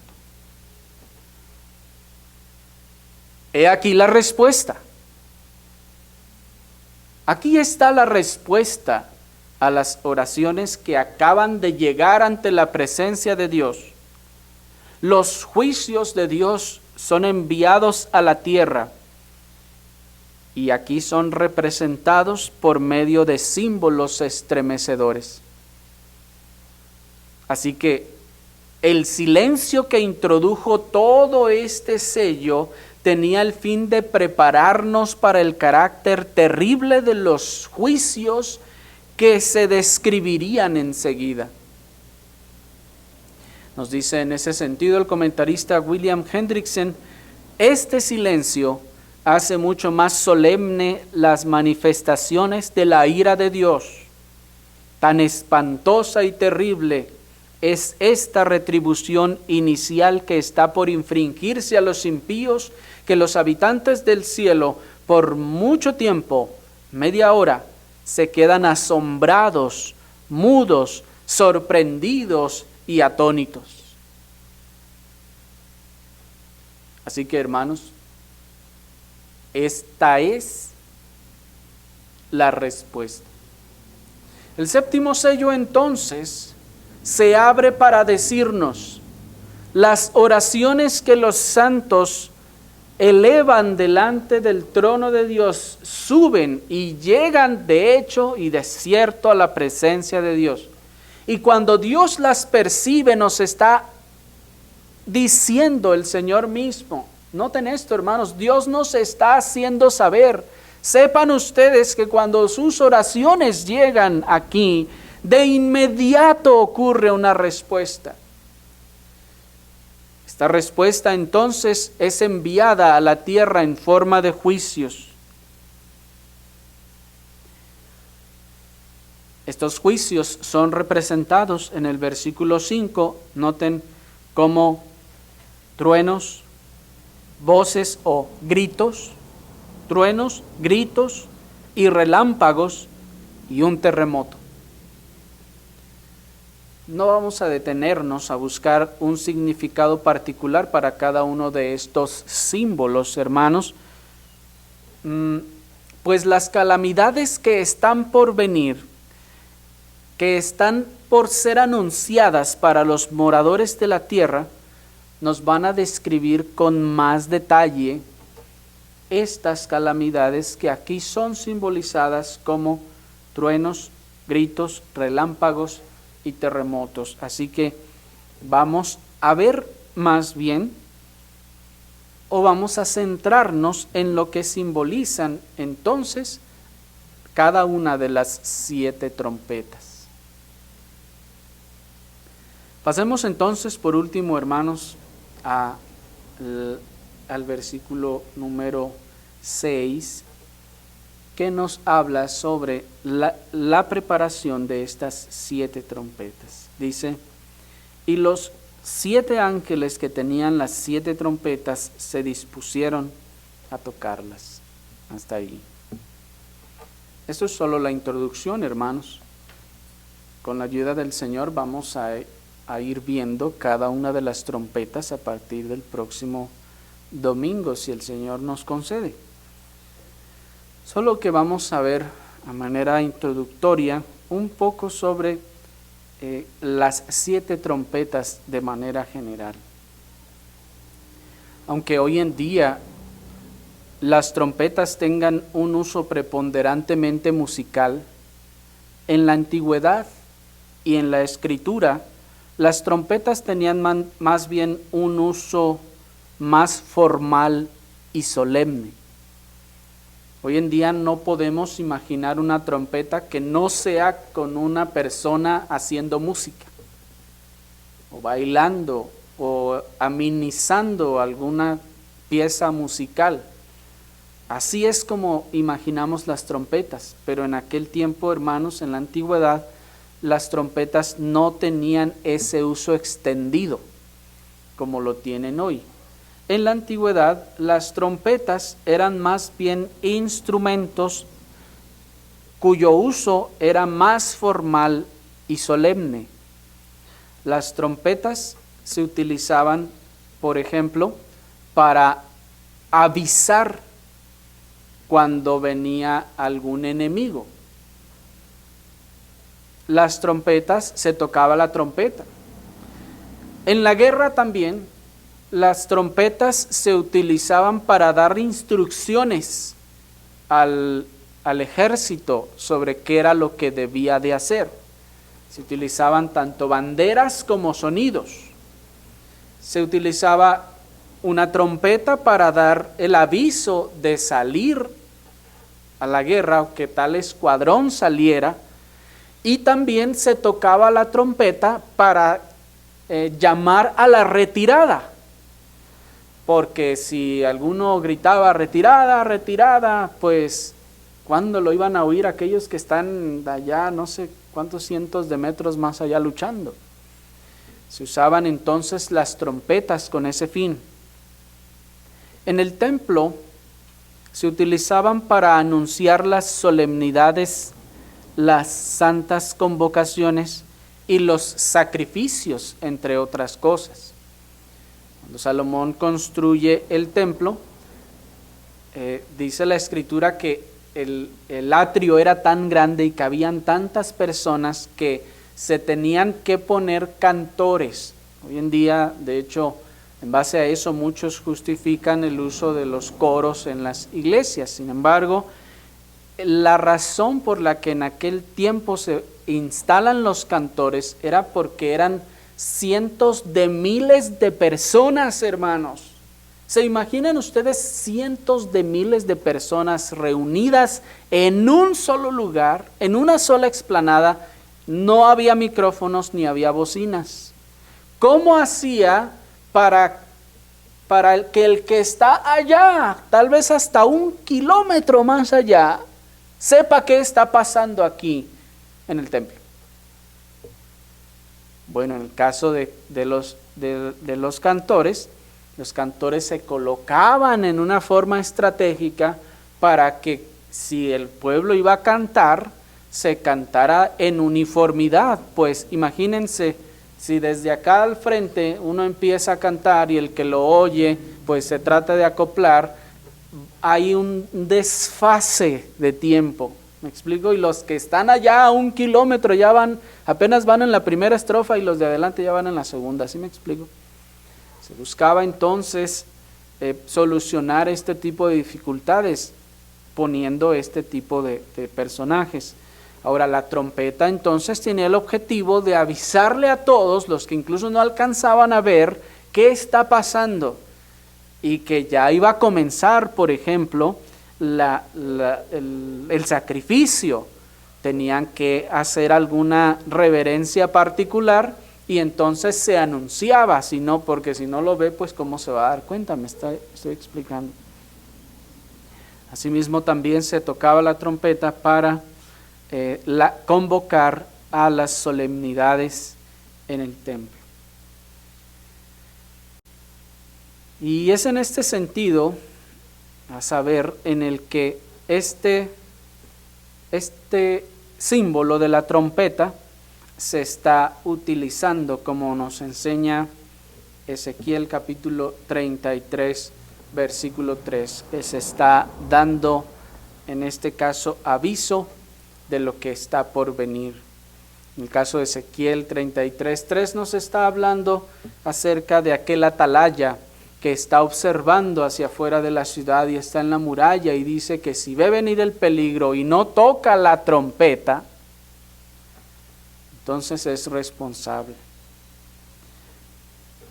He aquí la respuesta. Aquí está la respuesta a las oraciones que acaban de llegar ante la presencia de Dios. Los juicios de Dios son enviados a la tierra y aquí son representados por medio de símbolos estremecedores. Así que el silencio que introdujo todo este sello tenía el fin de prepararnos para el carácter terrible de los juicios que se describirían enseguida. Nos dice en ese sentido el comentarista William Hendrickson, este silencio hace mucho más solemne las manifestaciones de la ira de Dios. Tan espantosa y terrible es esta retribución inicial que está por infringirse a los impíos, que los habitantes del cielo por mucho tiempo, media hora, se quedan asombrados, mudos, sorprendidos y atónitos. Así que, hermanos, esta es la respuesta. El séptimo sello entonces se abre para decirnos las oraciones que los santos elevan delante del trono de Dios, suben y llegan de hecho y de cierto a la presencia de Dios. Y cuando Dios las percibe, nos está diciendo el Señor mismo. Noten esto, hermanos, Dios nos está haciendo saber. Sepan ustedes que cuando sus oraciones llegan aquí, de inmediato ocurre una respuesta. Esta respuesta entonces es enviada a la tierra en forma de juicios. Estos juicios son representados en el versículo 5. Noten cómo truenos, voces o gritos, truenos, gritos y relámpagos y un terremoto. No vamos a detenernos a buscar un significado particular para cada uno de estos símbolos, hermanos, pues las calamidades que están por venir, que están por ser anunciadas para los moradores de la tierra, nos van a describir con más detalle estas calamidades que aquí son simbolizadas como truenos, gritos, relámpagos y terremotos. Así que vamos a ver más bien, o vamos a centrarnos en lo que simbolizan entonces cada una de las 7 trompetas. Pasemos entonces por último, hermanos, al versículo número 6, que nos habla sobre la preparación de estas 7 trompetas. Dice, y los 7 ángeles que tenían las 7 trompetas se dispusieron a tocarlas. Hasta ahí. Esto es solo la introducción, hermanos. Con la ayuda del Señor vamos a ir viendo cada una de las trompetas a partir del próximo domingo, si el Señor nos concede. Solo que vamos a ver a manera introductoria un poco sobre las 7 trompetas de manera general. Aunque hoy en día las trompetas tengan un uso preponderantemente musical, en la antigüedad y en la escritura, las trompetas tenían más bien un uso más formal y solemne. Hoy en día no podemos imaginar una trompeta que no sea con una persona haciendo música, o bailando, o amenizando alguna pieza musical. Así es como imaginamos las trompetas, pero en aquel tiempo, hermanos, en la antigüedad, las trompetas no tenían ese uso extendido como lo tienen hoy. En la antigüedad, las trompetas eran más bien instrumentos cuyo uso era más formal y solemne. Las trompetas se utilizaban, por ejemplo, para avisar cuando venía algún enemigo. Las trompetas, se tocaba la trompeta. En la guerra también, las trompetas se utilizaban para dar instrucciones al ejército sobre qué era lo que debía de hacer. Se utilizaban tanto banderas como sonidos. Se utilizaba una trompeta para dar el aviso de salir a la guerra o que tal escuadrón saliera, y también se tocaba la trompeta para llamar a la retirada, porque si alguno gritaba retirada, retirada, pues ¿cuándo lo iban a oír aquellos que están allá no sé cuántos cientos de metros más allá luchando? Se usaban entonces las trompetas con ese fin. En el templo se utilizaban para anunciar las solemnidades, las santas convocaciones y los sacrificios, entre otras cosas. Cuando Salomón construye el templo, dice la Escritura que el atrio era tan grande y cabían tantas personas que se tenían que poner cantores. Hoy en día, de hecho, en base a eso muchos justifican el uso de los coros en las iglesias. Sin embargo, la razón por la que en aquel tiempo se instalan los cantores era porque eran cientos de miles de personas, hermanos. ¿Se imaginan ustedes cientos de miles de personas reunidas en un solo lugar, en una sola explanada? No había micrófonos ni había bocinas. ¿Cómo hacía para que el que está allá, tal vez hasta 1 kilómetro más allá, sepa qué está pasando aquí en el templo? Bueno, en el caso de los cantores se colocaban en una forma estratégica para que si el pueblo iba a cantar, se cantara en uniformidad. Pues imagínense, si desde acá al frente uno empieza a cantar y el que lo oye, pues se trata de acoplar, hay un desfase de tiempo, ¿me explico? Y los que están allá a 1 kilómetro ya apenas van en la primera estrofa y los de adelante ya van en la segunda, ¿sí me explico? Se buscaba entonces solucionar este tipo de dificultades poniendo este tipo de personajes. Ahora, la trompeta entonces tenía el objetivo de avisarle a todos, los que incluso no alcanzaban a ver, qué está pasando y que ya iba a comenzar, por ejemplo, el sacrificio. Tenían que hacer alguna reverencia particular y entonces se anunciaba, porque si no lo ve, pues ¿cómo se va a dar cuenta? Estoy explicando. Asimismo también se tocaba la trompeta para convocar a las solemnidades en el templo. Y es en este sentido, a saber, en el que este símbolo de la trompeta se está utilizando, como nos enseña Ezequiel capítulo 33, versículo 3, que se está dando, en este caso, aviso de lo que está por venir. En el caso de Ezequiel 33:3 nos está hablando acerca de aquel atalaya que está observando hacia afuera de la ciudad y está en la muralla y dice que si ve venir el peligro y no toca la trompeta, entonces es responsable.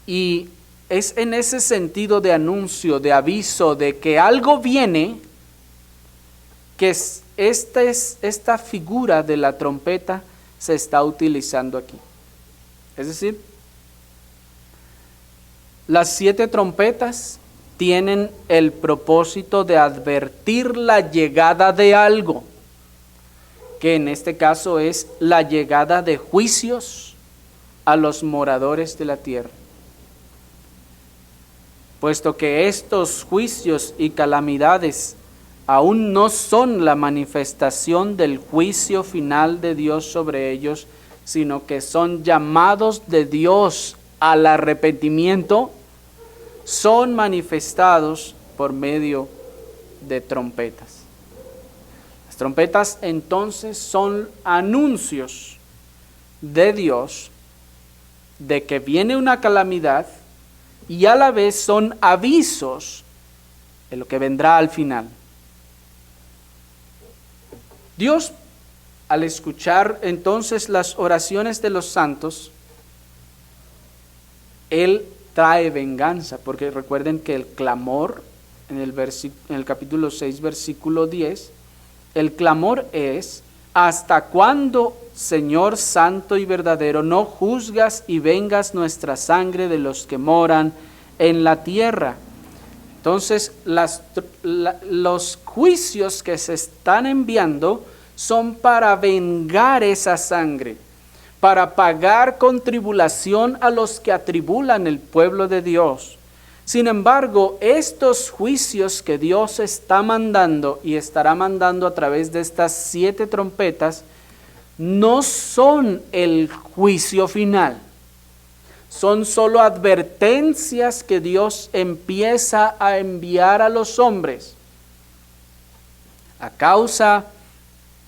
Y es en ese sentido de anuncio, de aviso de que algo viene, que esta figura de la trompeta se está utilizando aquí. Es decir, las 7 trompetas tienen el propósito de advertir la llegada de algo, que en este caso es la llegada de juicios a los moradores de la tierra. Puesto que estos juicios y calamidades aún no son la manifestación del juicio final de Dios sobre ellos, sino que son llamados de Dios al arrepentimiento, son manifestados por medio de trompetas. Las trompetas entonces son anuncios de Dios de que viene una calamidad y a la vez son avisos de lo que vendrá al final. Dios, al escuchar entonces las oraciones de los santos, Él trae venganza, porque recuerden que el clamor, en el capítulo 6, versículo 10, el clamor es: ¿hasta cuándo, Señor santo y verdadero, no juzgas y vengas nuestra sangre de los que moran en la tierra? Entonces, los juicios que se están enviando son para vengar esa sangre, para pagar con tribulación a los que atribulan el pueblo de Dios. Sin embargo, estos juicios que Dios está mandando y estará mandando a través de estas 7 trompetas, no son el juicio final. Son solo advertencias que Dios empieza a enviar a los hombres a causa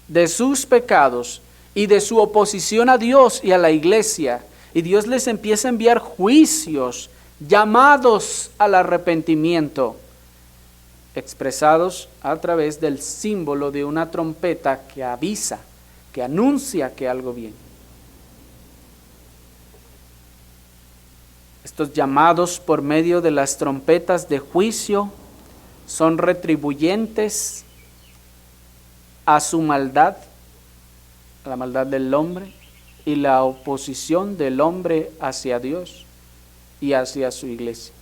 de sus pecados y de su oposición a Dios y a la iglesia. Y Dios les empieza a enviar juicios, llamados al arrepentimiento, expresados a través del símbolo de una trompeta que avisa, que anuncia que algo viene. Estos llamados por medio de las trompetas de juicio son retribuyentes a su maldad, a la maldad del hombre y la oposición del hombre hacia Dios y hacia su iglesia.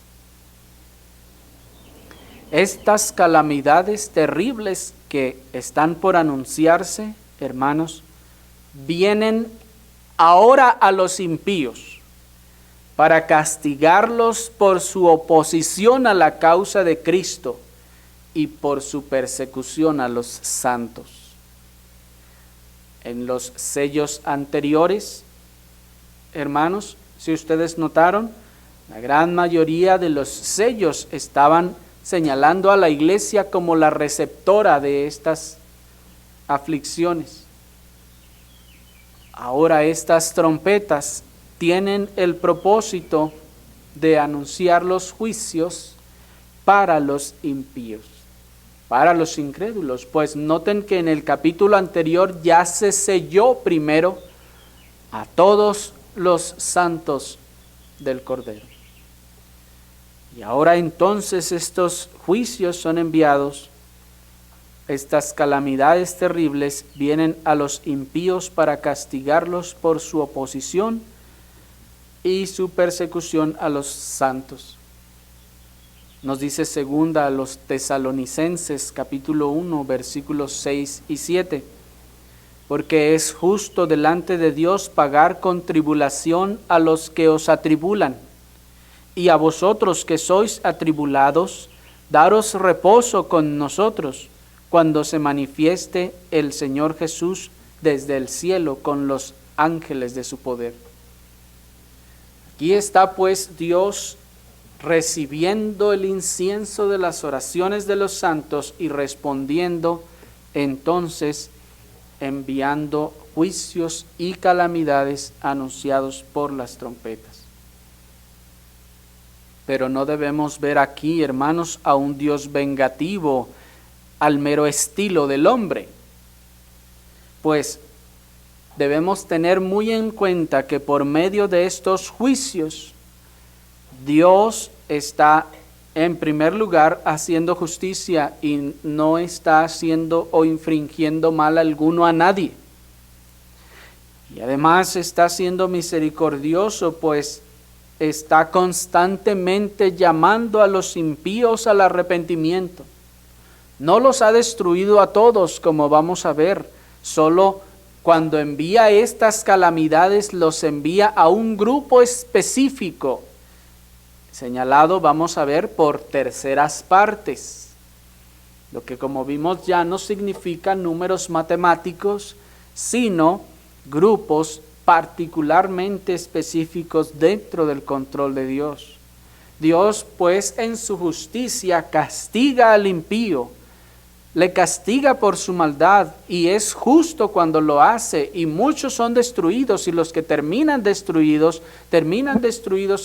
Estas calamidades terribles que están por anunciarse, hermanos, vienen ahora a los impíos para castigarlos por su oposición a la causa de Cristo y por su persecución a los santos. En los sellos anteriores, hermanos, si ustedes notaron, la gran mayoría de los sellos estaban señalando a la iglesia como la receptora de estas aflicciones. Ahora estas trompetas tienen el propósito de anunciar los juicios para los impíos, para los incrédulos. Pues noten que en el capítulo anterior ya se selló primero a todos los santos del Cordero. Y ahora entonces estos juicios son enviados, estas calamidades terribles vienen a los impíos para castigarlos por su oposición y su persecución a los santos. Nos dice segunda a los Tesalonicenses capítulo 1 versículos 6 y 7. Porque es justo delante de Dios pagar con tribulación a los que os atribulan, y a vosotros que sois atribulados, daros reposo con nosotros, cuando se manifieste el Señor Jesús desde el cielo con los ángeles de su poder. Aquí está pues Dios recibiendo el incienso de las oraciones de los santos y respondiendo entonces enviando juicios y calamidades anunciados por las trompetas. Pero no debemos ver aquí, hermanos, a un Dios vengativo al mero estilo del hombre, pues debemos tener muy en cuenta que por medio de estos juicios, Dios está en primer lugar haciendo justicia y no está haciendo o infringiendo mal alguno a nadie. Y además está siendo misericordioso, pues está constantemente llamando a los impíos al arrepentimiento. No los ha destruido a todos, como vamos a ver, solo cuando envía estas calamidades los envía a un grupo específico, señalado, vamos a ver, por terceras partes. Lo que, como vimos, ya no significa números matemáticos, sino grupos particularmente específicos dentro del control de Dios. Dios, pues, en su justicia castiga al impío, le castiga por su maldad, y es justo cuando lo hace, y muchos son destruidos, y los que terminan destruidos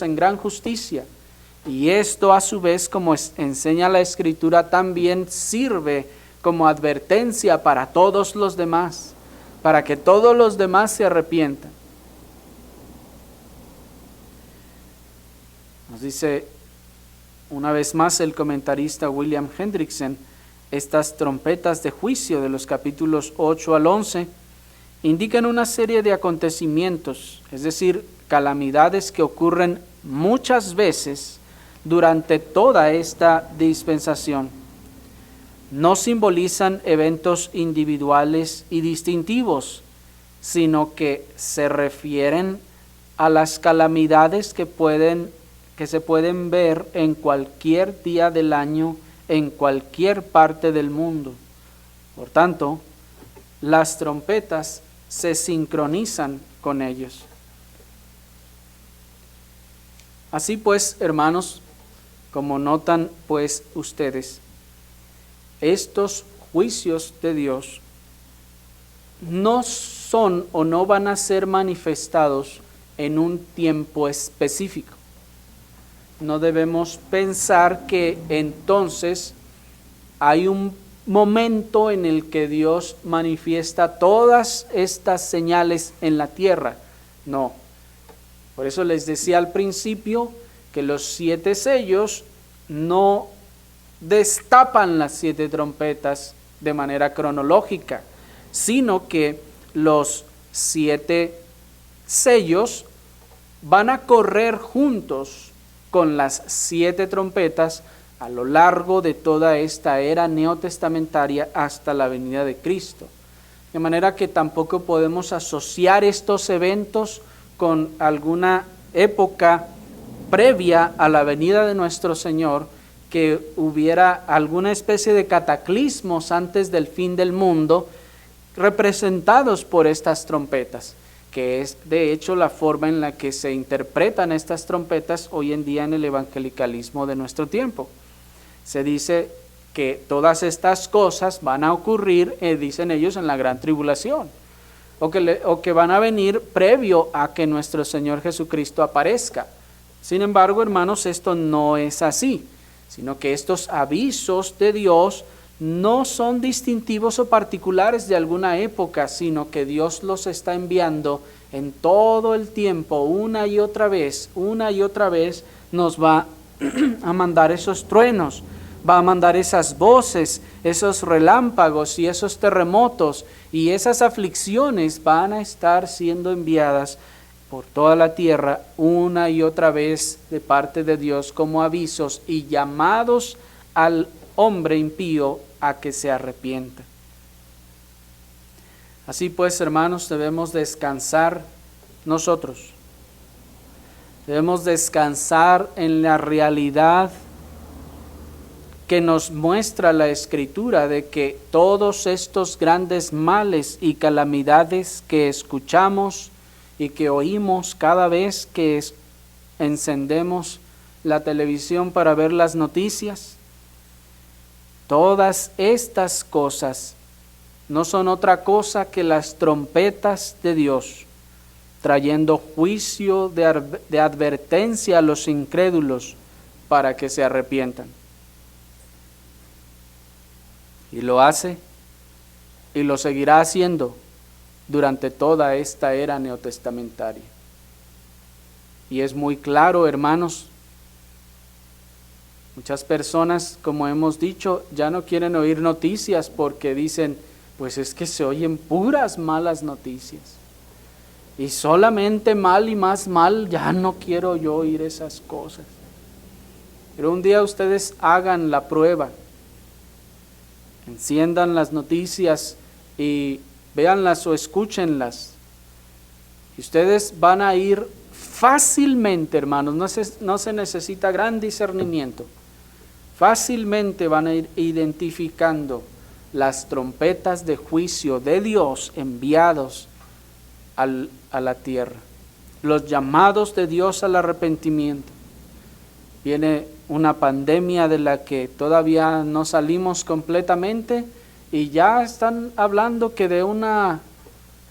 en gran justicia. Y esto, a su vez, como enseña la Escritura, también sirve como advertencia para todos los demás, para que todos los demás se arrepientan. Nos dice una vez más el comentarista William Hendrickson, estas trompetas de juicio de los capítulos 8 al 11 indican una serie de acontecimientos, es decir, calamidades que ocurren muchas veces durante toda esta dispensación. No simbolizan eventos individuales y distintivos, sino que se refieren a las calamidades que se pueden ver en cualquier día del año, en cualquier parte del mundo. Por tanto, las trompetas se sincronizan con ellos. Así pues, hermanos, como notan pues ustedes, estos juicios de Dios no son o no van a ser manifestados en un tiempo específico. No debemos pensar que entonces hay un momento en el que Dios manifiesta todas estas señales en la tierra. No. Por eso les decía al principio que los 7 sellos no destapan las 7 trompetas de manera cronológica, sino que los 7 sellos van a correr juntos con las 7 trompetas a lo largo de toda esta era neotestamentaria hasta la venida de Cristo. De manera que tampoco podemos asociar estos eventos con alguna época previa a la venida de nuestro Señor, que hubiera alguna especie de cataclismos antes del fin del mundo representados por estas trompetas, que es de hecho la forma en la que se interpretan estas trompetas hoy en día en el evangelicalismo de nuestro tiempo. Se dice que todas estas cosas van a ocurrir, dicen ellos, en la gran tribulación, o que van a venir previo a que nuestro Señor Jesucristo aparezca. Sin embargo, hermanos, esto no es así, sino que estos avisos de Dios no son distintivos o particulares de alguna época, sino que Dios los está enviando en todo el tiempo, una y otra vez nos va a mandar esos truenos, va a mandar esas voces, esos relámpagos y esos terremotos, y esas aflicciones van a estar siendo enviadas por toda la tierra una y otra vez de parte de Dios como avisos y llamados al hombre impío a que se arrepienta. Así pues, hermanos, debemos descansar nosotros. Debemos descansar en la realidad que nos muestra la Escritura de que todos estos grandes males y calamidades que escuchamos y que oímos cada vez que encendemos la televisión para ver las noticias, todas estas cosas no son otra cosa que las trompetas de Dios, trayendo juicio de advertencia a los incrédulos para que se arrepientan. Y lo hace y lo seguirá haciendo durante toda esta era neotestamentaria. Y es muy claro, hermanos, muchas personas, como hemos dicho, ya no quieren oír noticias porque dicen, pues es que se oyen puras malas noticias. Y solamente mal y más mal, ya no quiero yo oír esas cosas. Pero un día ustedes hagan la prueba, enciendan las noticias y véanlas o escúchenlas. Y ustedes van a ir fácilmente, hermanos, no se necesita gran discernimiento. Fácilmente van a ir identificando las trompetas de juicio de Dios enviados a la tierra, los llamados de Dios al arrepentimiento. Viene una pandemia de la que todavía no salimos completamente y ya están hablando que de una,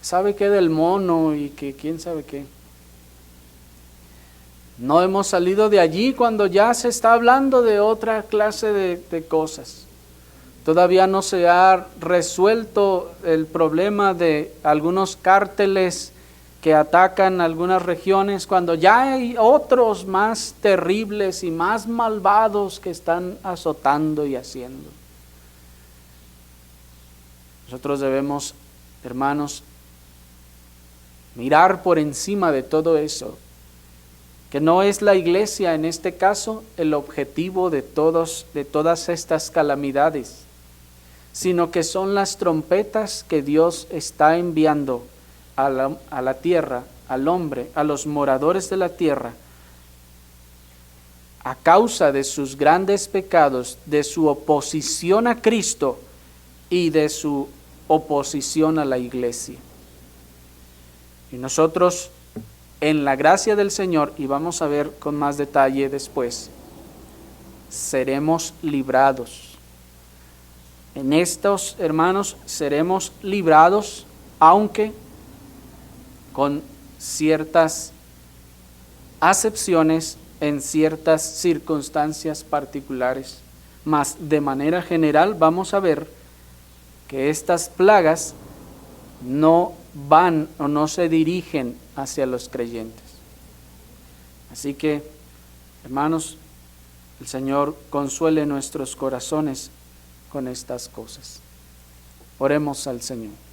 ¿sabe qué? Del mono y que quién sabe qué. No hemos salido de allí cuando ya se está hablando de otra clase de cosas. Todavía no se ha resuelto el problema de algunos cárteles que atacan algunas regiones, cuando ya hay otros más terribles y más malvados que están azotando y haciendo. Nosotros debemos, hermanos, mirar por encima de todo eso, que no es la iglesia en este caso el objetivo de todas estas calamidades, sino que son las trompetas que Dios está enviando a la tierra, al hombre, a los moradores de la tierra, a causa de sus grandes pecados, de su oposición a Cristo y de su oposición a la iglesia. Y nosotros, en la gracia del Señor, y vamos a ver con más detalle después, seremos librados. En estos, hermanos, seremos librados, aunque con ciertas acepciones en ciertas circunstancias particulares. Mas de manera general vamos a ver que estas plagas no van o no se dirigen hacia los creyentes. Así que, hermanos, el Señor consuele nuestros corazones con estas cosas. Oremos al Señor.